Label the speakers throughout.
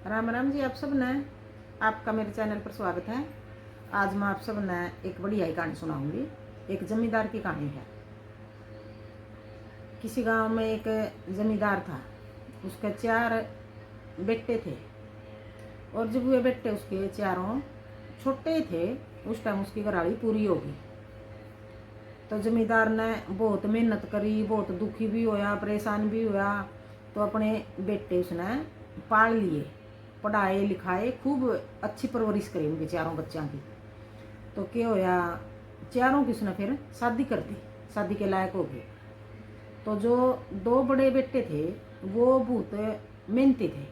Speaker 1: राम राम जी। आप सब ने आपका मेरे चैनल पर स्वागत है। आज मैं आप सब ने एक बढ़िया ही कहानी सुनाऊंगी। एक जमींदार की कहानी है। किसी गांव में एक जमींदार था। उसके 4 बेटे थे और जब वे बेटे उसके चारों छोटे थे उस टाइम उसकी घरवाली पूरी होगी। तो जमींदार ने बहुत मेहनत करी, बहुत दुखी भी होया, परेशान भी होया। तो अपने बेटे उसने पाल लिए, पढ़ाए लिखाए, खूब अच्छी परवरिश करी उनके चारों बच्चों की। तो क्या होया, चारों की उसने फिर शादी कर दी, शादी के लायक हो गए। तो जो 2 बड़े बेटे थे वो बहुत मेहनती थे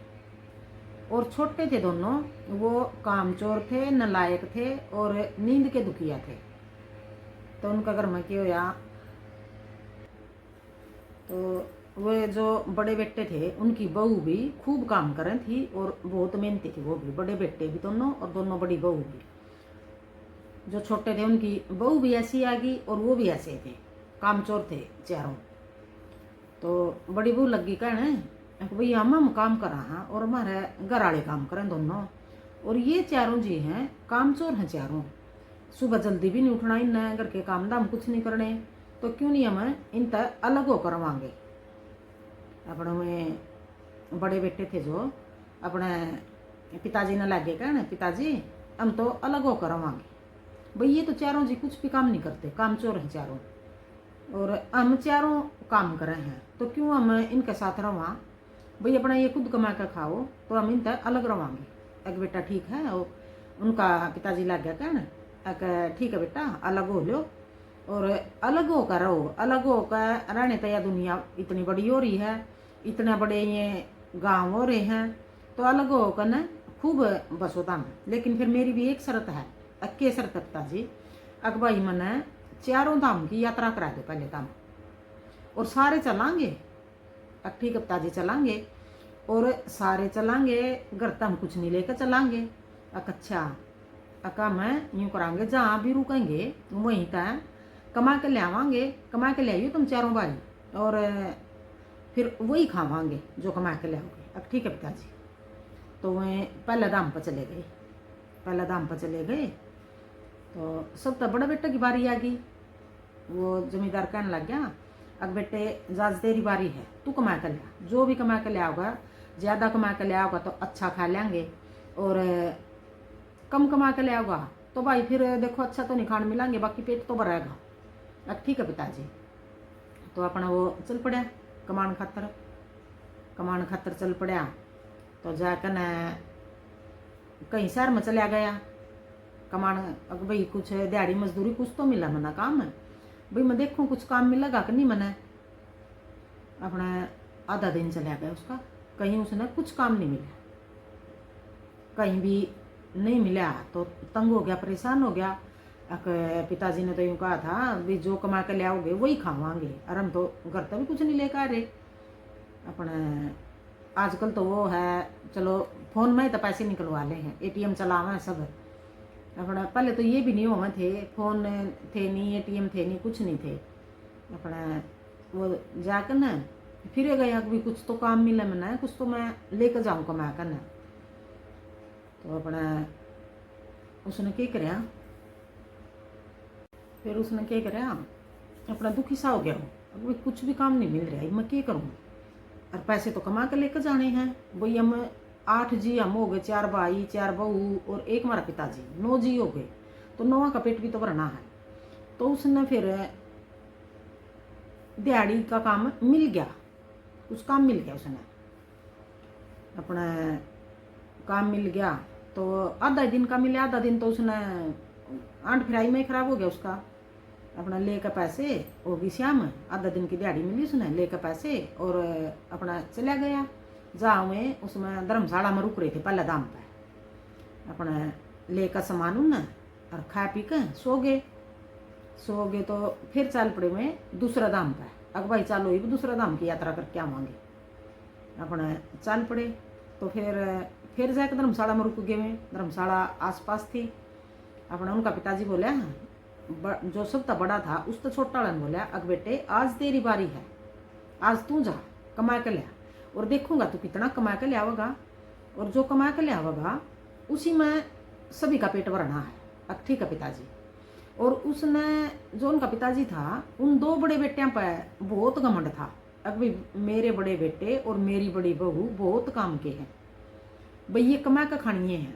Speaker 1: और छोटे थे दोनों, वो कामचोर थे, नालायक थे और नींद के दुखिया थे। तो उनका घर में क्या होया, तो वे जो बड़े बेटे थे उनकी बहू भी खूब काम करें थी और बहुत मेहनती थी। वो भी बड़े बेटे भी दोनों और दोनों बड़ी बहू भी। जो छोटे थे उनकी बहू भी ऐसी आ गई और वो भी ऐसे थे, कामचोर थे चारों। तो बड़ी बहू लगी कहने भाई हम काम करा हाँ और हमारे घर वाले काम करें दोनों, और ये चारों जी हैं कामचोर हैं चारों। सुबह जल्दी भी नहीं उठना, इन घर के काम दाम कुछ नहीं करने, तो क्यों नहीं हम इन तक अलग हो करवाएंगे। अपने में बड़े बेटे थे जो अपने पिताजी ने लगे कहने पिताजी हम तो अलग हो करवाएंगे। भाई ये तो चारों जी कुछ भी काम नहीं करते, कामचोर हैं चारों, और हम चारों काम कर रहे हैं, तो क्यों हम इनके साथ रवा। भाई अपना ये खुद कमा कर खाओ, तो हम इनसे अलग रवांगे। एक बेटा ठीक है, और उनका पिताजी लग गया कहना ठीक है बेटा अलग हो लो, और अलग होकर रहो। अलग होकर रहने तो यह दुनिया इतनी बड़ी हो रही है, इतने बड़े ये गांव हो रहे हैं, तो अलग होकर न खूब बसो तुम। लेकिन फिर मेरी भी एक शर्त है, अक्के शर्त पिताजी, अक भाई मैंने चारों धाम की यात्रा करा दो पहले काम, और सारे चलांगे। ठीक है पिताजी चलांगे, और सारे चलांगे, घर तो हम कुछ नहीं लेकर चलांगे। अच्छा अका मैं यूँ करांगे, जहाँ भी रुकेंगे वहीं तक कमा के ले आवांगे, कमा के ले आइयो तुम चारों भाई, और फिर वही खावांगे जो कमा के ले आओगे। अब ठीक है पिताजी। तो वह पहले दाम पर चले गए, पहले दाम पर चले गए। तो सब तो बड़ा बेटे की बारी आ गई। वो जमींदार कहने लग गया अब बेटे जाज तेरी बारी है, तू कमा कर ले, जो भी कमा कर ले आओगा, ज़्यादा कमा कर ले आओगा तो अच्छा खा लेंगे, और कम कमा कर ले आओगा तो भाई फिर देखो अच्छा तो नहीं खाने मिलेंगे, बाकी पेट तो भरेगा। अब ठीक है पिताजी। तो अपना वो चल पड़ा कमान खातर, कमान खातर चल पड़ा। तो जाकर न कहीं शहर में चला गया कमान। अब भाई कुछ दिहाड़ी मजदूरी कुछ तो मिला मना काम है, भाई मैं देखूँ कुछ काम मिलेगा कि नहीं। मैंने अपना आधा दिन चला गया उसका, कहीं उसने कुछ काम नहीं मिला, कहीं भी नहीं मिला। तो तंग हो गया, परेशान हो गया। पिताजी ने तो यूँ कहा था भी जो कमा के ले आओगे वही खावांगे, और हम तो घर तक भी कुछ नहीं लेकर आ रहे। अपने आजकल तो वो है चलो फ़ोन में तो पैसे निकलवा ले हैं, ATM चलावा है सब। अपना पहले तो ये भी नहीं हुआ थे, फ़ोन थे नहीं, ATM थे नहीं, कुछ नहीं थे। अपना वो जाकर ना फिर गया कि कुछ तो काम मिला मैंने, कुछ तो मैं लेकर जाऊँ कमा कर ना। तो अपना उसने क्या कराया, फिर उसने क्या कराया, अपना दुखी सा हो गया। अब कुछ भी काम नहीं मिल रहा है, मैं क्या करूँ, और पैसे तो कमा कर लेकर जाने हैं। भाई हम 8 जी हम हो गए, 4 भाई 4 बहू और एक हमारा पिताजी, 9 जी हो गए, तो 9 का पेट भी तो भरना है। तो उसने फिर दिहाड़ी का काम मिल गया, कुछ काम मिल गया उसने, अपना काम मिल गया। तो आधा दिन का मिला, आधा दिन तो उसने आंट फिराई में खराब हो गया उसका। अपना लेकर पैसे होगी शाम, आधा दिन की दिहाड़ी मिली उसने, लेकर पैसे और अपना चला गया जहाँ में उसमें धर्मशाला में रुक रहे थे पहले दाम पे। अपना लेकर सामान उन और खा पी कर सो गए। सो गए तो फिर चल पड़े में दूसरा दाम पे, अब भाई चलो ये भी दूसरा दाम की यात्रा करके आवांगे। अपना चल पड़े। तो फिर जाकर धर्मशाला में रुक गए में, धर्मशाला आसपास थी। अपना उनका पिताजी बोला, जो सब तो बड़ा था उस तो छोटा वाला ने बोला अग बेटे आज तेरी बारी है, आज तू जा कमा के ले, और देखूंगा तू कितना कमा के ले आओगा। और जो कमा के लिया होगा उसी में सभी का पेट भरना है। अब ठीक है पिताजी। और उसने जो उनका पिताजी था उन दो बड़े बेटियों पर बहुत घमंड था। अब भाई मेरे बड़े बेटे और मेरी बड़ी बहू बहुत काम के हैं, भाई ये कमा कर खानिए हैं।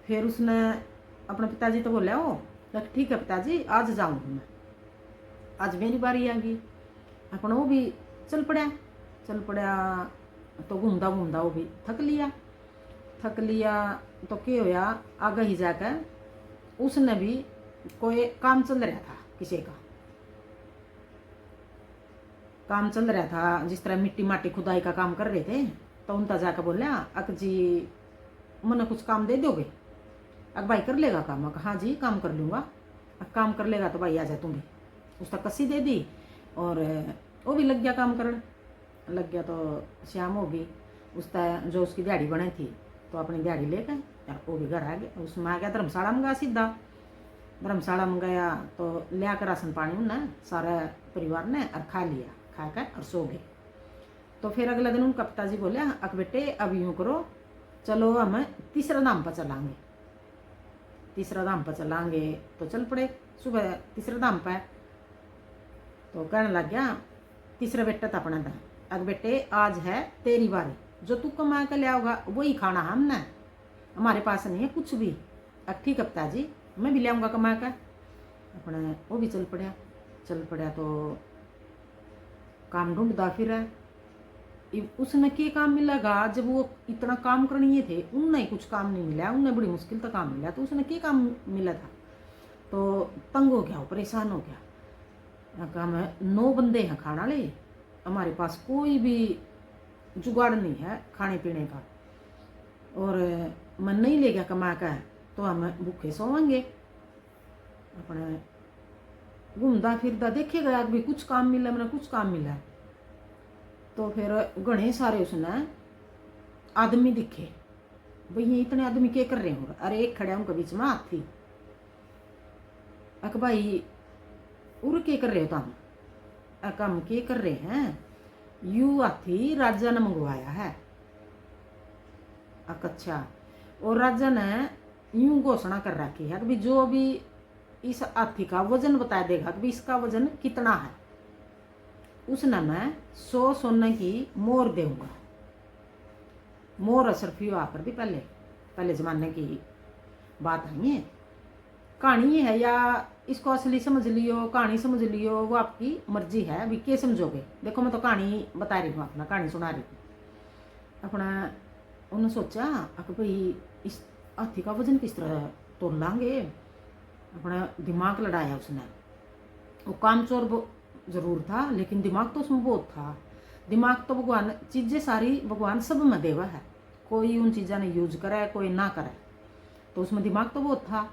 Speaker 1: फिर उसने अपने पिताजी तो बोला ओ ठीक है पिताजी आज जाऊँगी मैं, आज मेरी बारी आ गई। अपना वो भी चल पड़ा तो घूमता घूमता वो भी थक लिया तो क्या होया आगे ही जाकर उसने भी कोई काम चल रहा था, किसी का काम चल रहा था, जिस तरह मिट्टी माटी खुदाई का काम कर रहे थे। तो उनका जाकर बोला अक जी मने कुछ काम दे दोगे? अक भाई कर लेगा काम? अक हाँ जी काम कर लूँगा। अक काम कर लेगा तो भाई आ जा तुम भी। उसका कसी दे दी और वो भी लग गया काम करने। लग गया तो शाम होगी, उसका जो उसकी दिहाड़ी बने थी तो अपनी दिहाड़ी ले गए, वो भी घर आ गया। उसमें आ गया धर्मशाला में गया, सीधा धर्मशाला में गया तो ले आकर राशन पानी उन्हें सारा परिवार ने और खा लिया, खा कर और सो गए। तो फिर अगले दिन उनका पिताजी बोले अक बेटे अब यूँ करो चलो हम तीसरा धाम पर चलाएंगे। तीसरा धाम पर चलाएंगे तो चल पड़े सुबह तीसरे धाम पर। तो कहने लग गया तीसरा बेटा था अपना था, अग बेटे आज है तेरी बारी, जो तू कमा कर ले आओगा वही खाना हमने, हमारे पास नहीं है कुछ भी। अब ठीक है पिताजी मैं भी ले आऊँगा कमा कर। अपने वो भी चल पड़ा तो काम ढूंढता फिर है। उसने क्या काम मिलेगा जब वो इतना काम करनी थे, उनने ही कुछ काम नहीं मिला, उनने बड़ी मुश्किल तक काम मिला। तो उसने क्या काम मिला था तो तंग हो गया, वो परेशान हो गया। काम है 9 बंदे हैं खाना ले, हमारे पास कोई भी जुगाड़ नहीं है खाने पीने का, और मन नहीं ले गया कमा कर तो हम भूखे सोएंगे। अपने घूमता फिरता देखेगा भी कुछ काम मिला, मैंने कुछ काम मिला। तो फिर घने सारे उसने आदमी दिखे, भाई ये इतने आदमी क्या कर रहे हो? अरे एक खड़े उनके बीच में हाथी। अक भाई उर क्या कर रहे हो तुम? अक हम क्या कर रहे हैं, यू हाथी राजा ने मंगवाया है। अक अच्छा, और राजा ने यूं घोषणा कर रखी है कि जो भी इस हाथी का वजन बता देगा कि इसका वजन कितना है, उसने मैं 100 सोने की मोहर दूंगा। मोहर असरफी आकर भी पहले जमाने की बात है ये। कहानी है या इसको असली समझ लियो, कहानी समझ लियो, वो आपकी मर्जी है, अभी क्या समझोगे। देखो मैं तो कहानी बता रही हूँ, अपना कहानी सुना रही हूँ। अपना उन्होंने सोचा कि भाई इस हाथी का वजन किस तरह तोड़ लांगे। अपना दिमाग लड़ाया उसने। वो कामचोर जरूर था लेकिन दिमाग तो उसमें बहुत था। दिमाग तो भगवान चीज़ें सारी भगवान सब में देवा है, कोई उन चीज़ों ने यूज करे कोई ना करे, तो उसमें दिमाग तो बहुत था।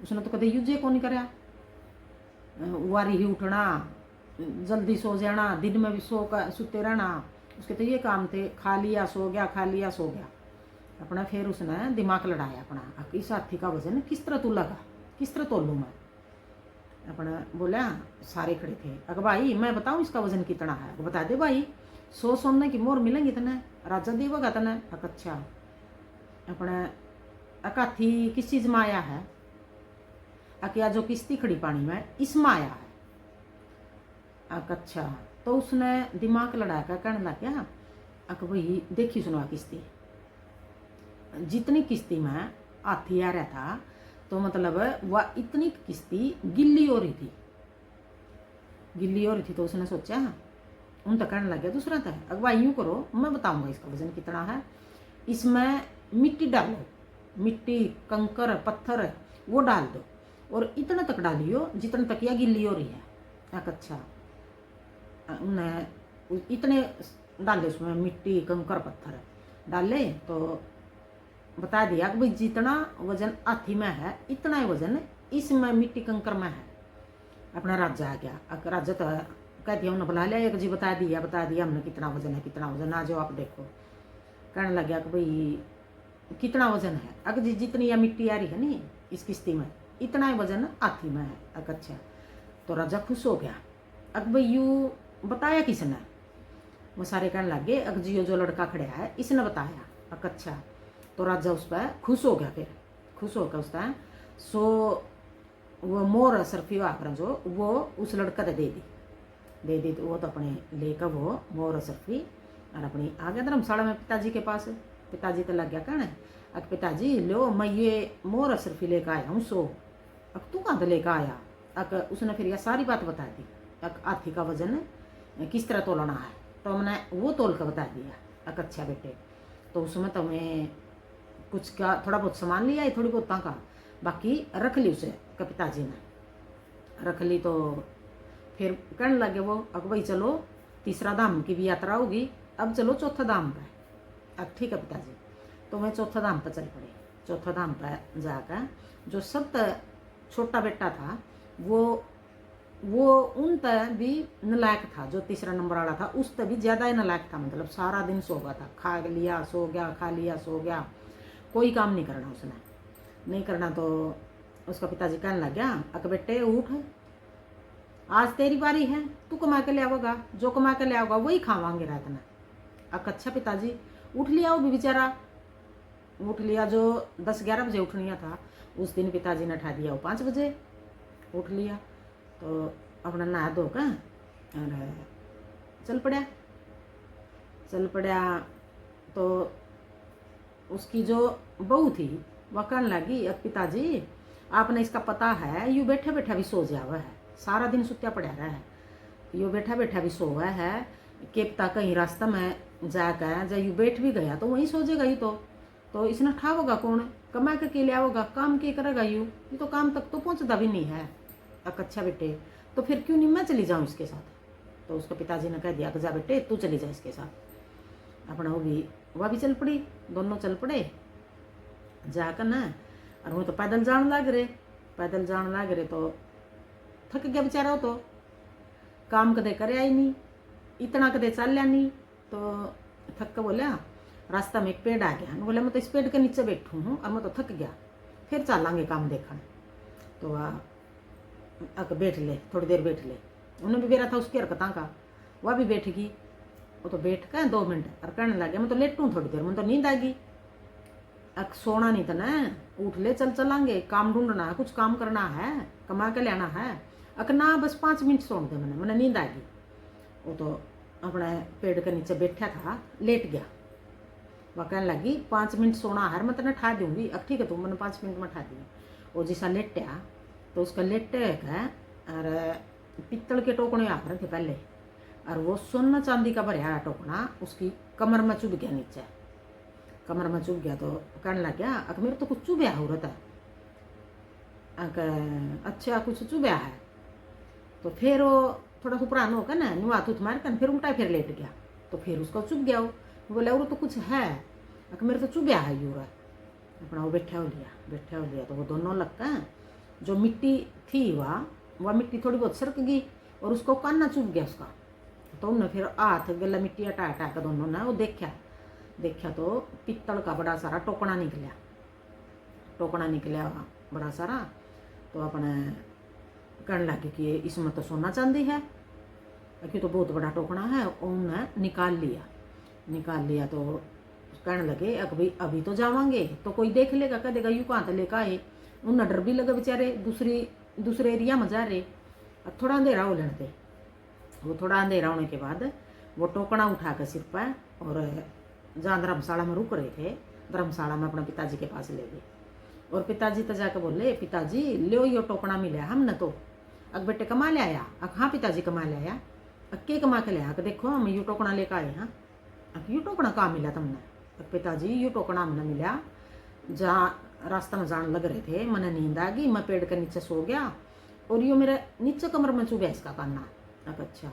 Speaker 1: उसने तो कभी यूज को नहीं कराया। वारी ही उठना, जल्दी सो जाना, दिन में भी सोते रहना, उसके तो ये काम थे। खा लिया सो गया, खा लिया सो गया। अपना फिर उसने दिमाग लड़ाया अपना, इस हाथी का वजन किस तरह तोलेगा, किस तरह तोलूँ मैं। अपना बोला सारे खड़े थे, अगर भाई मैं बताऊँ इसका वजन कितना है? बता दे भाई, 100 सोने की मोहर मिलेंगी तने, राजा देवगा तने। अच्छा अपना हाथी किस चीज़ में आया है? अकिया जो किश्ती खड़ी पानी में इसमें आया है। अच्छा तो उसने दिमाग लड़ा कर कहने लग गया अक भाई देखी सुनो किश्ती, जितनी किश्ती में हाथी आ रहा था तो मतलब वह इतनी किश्ती गिल्ली हो रही थी। तो उसने सोचा उन तक कहने लग गया दूसरा था, अगवाई यूँ करो मैं बताऊंगा इसका वजन कितना है, इसमें मिट्टी डालो, मिट्टी कंकर पत्थर वो डाल दो और इतना तक डालियो जितना तक यह गिल्ली हो रही है। अच्छा उन्हें इतने डाले, उसमें मिट्टी कंकर पत्थर डाले तो बता दिया कि भाई जितना वजन हाथी में है इतना ही वजन इसमें मिट्टी कंकर में है। अपना राजा आ गया। राजा तो कह दिया, उन्होंने बुला लिया, एक जी बता दिया हमने कितना वजन है, कितना वजन, आ जाओ आप देखो। कहने लग गया कि भाई कितना वजन है? अगर जी जितनी यह मिट्टी आ रही है नी इस किश्ती में इतना ही वजन हाथी में है। अच्छा तो राजा खुश हो गया। अक भाई यू बताया किसने? वो सारे कहने लग गए अक जी जो लड़का खड़ा है इसने बताया। अच्छा। तो राजा उस पर खुश हो गया, फिर खुश हो गया उस पर। सो वो मोर सरफी आकर जो वो उस लड़का ने दे दी। तो वो तो अपने लेकर वो मोर सरफी और अपनी आ गया धर्मशाला में पिताजी के पास। पिताजी तो लग गया कहने, अक पिताजी लो मैं ये मोर सरफी लेकर आया हूँ। सो अक तू कहाँ से लेकर आया? अक उसने फिर यह सारी बात बता दी। अक हाथी का वजन किस तरह तोलना है, तो मैंने वो तोल कर बता दिया। अक अच्छा बेटे, तो उसमें तो मैं कुछ का थोड़ा बहुत सामान लिया है, थोड़ी बहुत का, बाकी रख ली उसे का पिताजी ने रख ली। तो फिर कहने लगे वो, अब भाई चलो तीसरा धाम की भी यात्रा होगी, अब चलो चौथा धाम पर। अब ठीक है पिताजी। तो मैं चौथा धाम पर चल पड़े। चौथा धाम पर जाकर जो सब छोटा बेटा था वो उन तक भी नलायक था, जो तीसरा नंबर वाला था उस तक भी ज़्यादा ही नलायक था। मतलब सारा दिन सो गया था, खा लिया सो गया, खा लिया सो गया, कोई काम नहीं करना उसने, नहीं करना। तो उसका पिताजी कहने लग गया, अक बेटे उठ, आज तेरी बारी है, तू कमा के ले आओगा, जो कमा के ले आओगा वही खावांगे रात में। अक अच्छा पिताजी। उठ लिया वो भी बेचारा, उठ लिया। जो 10-11 बजे उठनिया था उस दिन पिताजी ने उठा दिया वो 5 बजे उठ लिया। तो अपना नहा धो कर और चल पड़ा। तो उसकी जो बहू थी वह कहने लगी, अब पिताजी आपने इसका पता है यू बैठा बैठा भी सो जावा है, सारा दिन सुत्या पड़ा रहा है, यू बैठा बैठा भी सोवा है कि पता कहीं रास्ता में जाकर जब यू बैठ भी गया तो वहीं सो जाएगा यू। तो इसने ठावोगा कौन, कमा के ले आओगा, काम के करेगा यू, ये तो काम तक तो पहुँचता भी नहीं है। अच्छा बेटे, तो फिर क्यों नहीं मैं चली जाऊँ इसके साथ? तो उसके पिताजी ने कह दिया कि जा बेटे तू चली जा इसके साथ। अपना वह भी चल पड़ी, दोनों चल पड़े जाकर ना। और वो तो पैदल जान लग रहे तो थक गया बेचारा। वो तो काम कदे करे आई नहीं, इतना कदे चल लिया नहीं। तो थक के बोला, रास्ता में एक पेड़ आ गया, बोला मैं तो इस पेड़ के नीचे बैठूँ हूँ और मैं तो थक गया, फिर चलांगे काम देखने। तो वह बैठ ले, थोड़ी देर बैठ ले। उन्हें भी बेरा था उसकी हरकतां का, वह भी बैठ गई। वो तो बैठ कर 2 मिनट और कहने लगे, मैं तो लेटूँ थोड़ी देर, मैं तो नींद आ गई। सोना नहीं था ना, उठ ले, चलांगे, काम ढूंढना है, कुछ काम करना है, कमा के लाना है। ना बस 5 मिनट सोन दे, मैंने नींद आ गई। वो तो अपने पेड़ के नीचे बैठा था, लेट गया। वह कहने लगी 5 मिनट सोना है, मैं तेने ठा दूंगी। अब ठीक है, तुम मैंने 5 मिनट में ठा दिया। वो जैसा लेटा तो उसका लेटे और पित्तल के टोकने आ रहे थे पहले, और वो सोना चांदी का भरिया टोकना उसकी कमर में चुभ गया, नीचे कमर में चुभ गया। तो कहने लग गया, अगर मेरे तो कुछ चुभया हो रहा था, अच्छा कुछ चुभया है। तो फिर वो थोड़ा उपरान होकर ना नुआ थूथ मार कर फिर उल्टा फिर लेट गया। तो फिर उसको चुभ गया। वो बोले और तो कुछ है, अगर मेरे तो चुभया है यूरा। अपना वो बैठा हो लिया। तो वो दोनों लगता जो मिट्टी थी वह मिट्टी थोड़ी बहुत सरक गई और उसको कान्ना चुभ गया उसका। तो उन्होंने फिर हाथ गला मिट्टी हटा कर दोनों ने वो देखा तो पित्तल का बड़ा सारा टोकना निकला बड़ा सारा। तो अपने कहने लगे कि इसमें तो सोना चांदी है, कि तो बहुत बड़ा टोकना है। उन्होंने निकाल लिया। तो कहने लगे, अभी तो जावांगे तो कोई देख लेगा, कह देगा यू कहाँ से लेकर आए। उन्हें डर भी लगा बेचारे, दूसरे एरिया में जा रहे। अब थोड़ा अंधेरा हो लेने थे। वो थोड़ा अंधेरा होने के बाद वो टोकना उठा कर सिर पर और जहाँ धर्मशाला में रुक रहे थे, धर्मशाला में अपने पिताजी के पास ले गए। और पिताजी तो जाकर बोले, पिताजी लो यो टोकना मिला हमने तो। अग बेटे कमा ले आया? हाँ पिताजी कमा ले आया। के कमा के ले आया? देखो हम यू टोकना लेकर आए हैं। यू टोकना कहाँ मिला तुमने? पिताजी यू टोकना हमने मिला जहाँ रास्ता में जान लग रहे थे, मैंने नींद आ गई, मैं पेड़ के नीचे सो गया और यो मेरे नीचे कमर में चुभा इसका कान्ना। अच्छा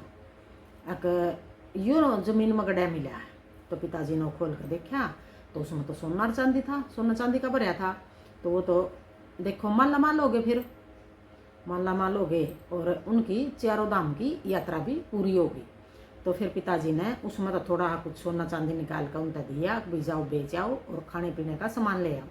Speaker 1: यो जमीन में गड्ढा मिला है। तो पिताजी ने खोल कर देखा तो उसमें तो सोना चांदी था, सोना चांदी का भरा था। तो वो तो देखो मालामाल हो गए, फिर मालामाल हो गए और उनकी चारों धाम की यात्रा भी पूरी हो गई। तो फिर पिताजी ने उसमें तो थोड़ा कुछ सोना चांदी निकाल कर उनका दिया, भी जाओ बेच आओ और खाने पीने का सामान ले आओ।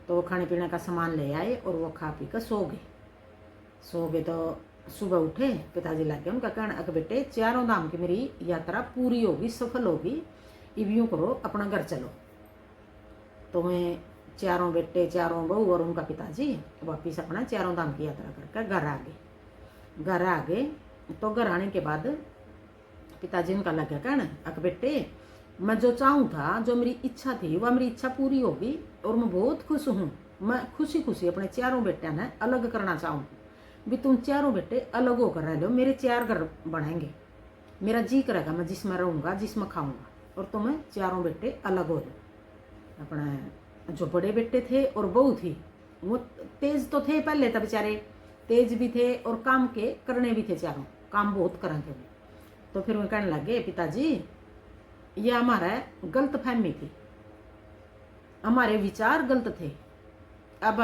Speaker 1: तो वो खाने पीने का सामान ले आए और वो खा पी कर सो गए। तो सुबह उठे, पिताजी लग गए उनका कहना, अगर बेटे चारों धाम की मेरी यात्रा पूरी होगी, सफल होगी, अब यूँ करो अपना घर चलो। तो मैं चारों बेटे चारों बहू और उनका पिताजी वापिस अपना चारों धाम की यात्रा करके घर आ गए। घर आ गए तो घर आने के बाद पिताजी उनका लग गया कहना, अक बेटे मैं जो चाहूँ था, जो मेरी इच्छा थी, वह मेरी इच्छा पूरी होगी और मैं बहुत खुश हूँ। मैं खुशी खुशी अपने चारों बेटियां ने अलग करना चाहूँ भी। तुम चारों बेटे अलग होकर रह लो, मेरे 4 घर बनेंगे। मेरा जी करेगा मैं जिसमें रहूँगा, जिसमें खाऊँगा, और तुम्हें चारों बेटे अलग हो जाओ। अपने जो बड़े बेटे थे और बहू थी वो तेज तो थे पहले, तो बेचारे तेज भी थे और काम के करने भी थे, चारों काम बहुत करें थे। तो फिर वो कहने लगे, पिताजी ये हमारा गलत फहमी थी, हमारे विचार गलत थे। अब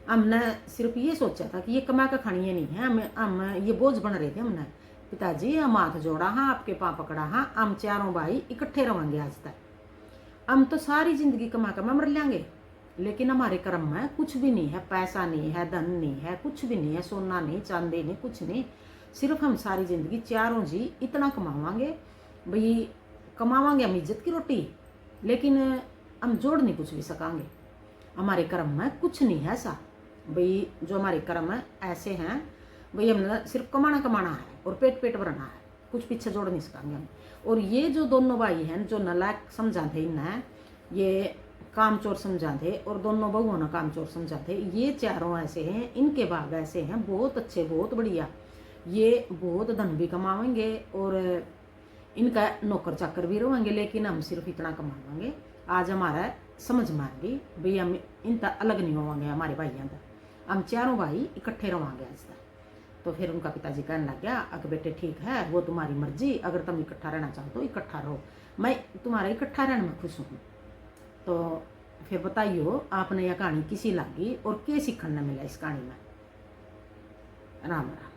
Speaker 1: हमने सिर्फ ये सोचा था कि ये कमा कर खानी है नहीं है, हम ये बोझ बन रहे थे हमने। पिताजी हम हाथ जोड़ा हाँ, आपके पाँव पकड़ा हाँ, हम चारों भाई इकट्ठे रहेंगे आज तक। हम तो सारी जिंदगी कमा कर मर लेंगे, लेकिन हमारे कर्म में कुछ भी नहीं है, पैसा नहीं है, धन नहीं है, कुछ भी नहीं है, सोना नहीं, चांदी नहीं, कुछ नहीं। सिर्फ हम सारी जिंदगी चारों जी इतना कमावांगे भाई, कमावांगे हम इज्जत की रोटी, लेकिन हम जोड़ नहीं कुछ भी सकांगे। हमारे कर्म में कुछ नहीं है ऐसा भाई, जो हमारे कर्म में ऐसे हैं भाई, हमने सिर्फ कमाना कमाना है और पेट पेट भरना है, कुछ पीछे जोड़ नहीं सकांगे हम। और ये जो दोनों भाई हैं जो नालायक समझा थे इन्हें, ये काम चोर समझा थे, और दोनों बहुओं ने काम चोर समझा थे। ये चारों ऐसे हैं, इनके भाग ऐसे हैं बहुत अच्छे, बहुत बढ़िया, ये बहुत धन भी कमाएंगे और इनका नौकर चाकर भी रहेंगे, लेकिन हम सिर्फ इतना कमाएंगे। आज हमारा समझ में आ गई भाई, हम इनता अलग नहीं होंगे, हमारे भाइयों का हम चारों भाई इकट्ठे रहेंगे आज तक। तो फिर उनका पिताजी कहने लग गया, अगर बेटे ठीक है, वो तुम्हारी मर्जी, अगर तुम इकट्ठा रहना चाहो तो इकट्ठा रहो, मैं तुम्हारे इकट्ठा रहने में खुश हूँ। तो फिर बताइयो आपने यह कहानी किसी लगी और क्या सीखने मिला इस कहानी में। राम राम।